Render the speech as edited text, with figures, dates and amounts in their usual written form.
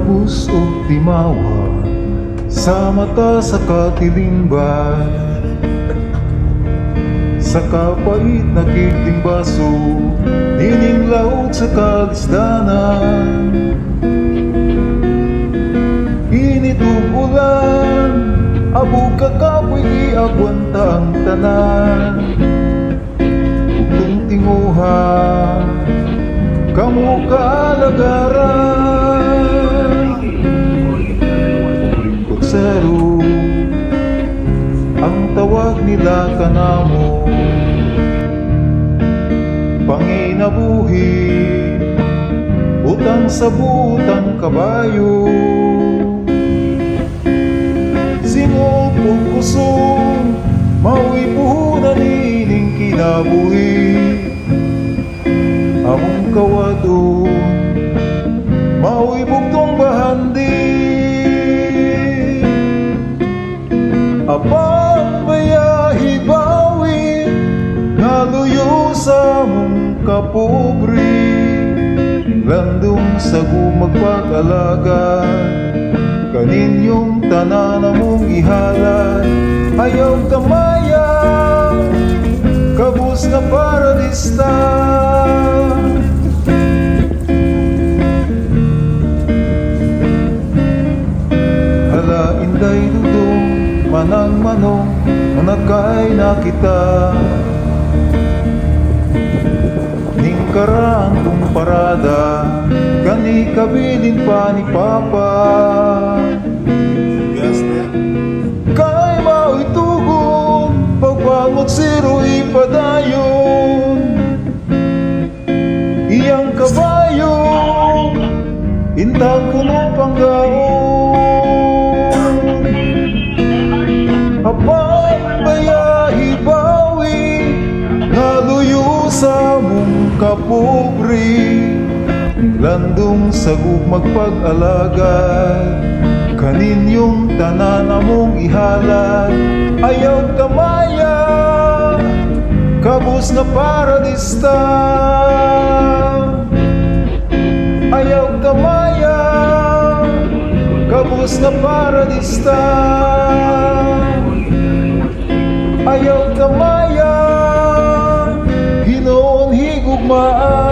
kabus o timawa sa mata sa katilingban, sa kapait na kiting baso, nining laot sa kalisdanan. Init o ulan, abog kakapoy iagwanta ang tanan. Ugtong tinguha, kamu kaalagaran. Uling kotsero, ang tawag nila kanamo. Panginabuhi, utang sa butang kabayo. Singol po kusong, mauwi puhunan ining kinabuhi. Among kawadon, mauwi bugtong bahandi. Apang bayahi bawi, naluyo sa mong kapobre. Landong sa gumagpag-alaga, kaninyong tanan mong ihalad. Ayaw kamaya, kabus na paradista. Hala inday dudong, manang manong, managkay na kita. Ning karaan kong parada, kani kabilin pa ni Papa. Kay mao'y tugon, pagbangot siro ipadayon. Iyang kabayo, intang kuno panggaon. Apang bayahi bawi, naluyo sa mong kapobre. Landong sa gugmagpag-alagad, kaninyong tanan mong ihalad. Ayaw kamaya, kabus na paradista. Ayaw kamaya, kabus na paradista. Ayaw kamaya, hinoon higugmaan.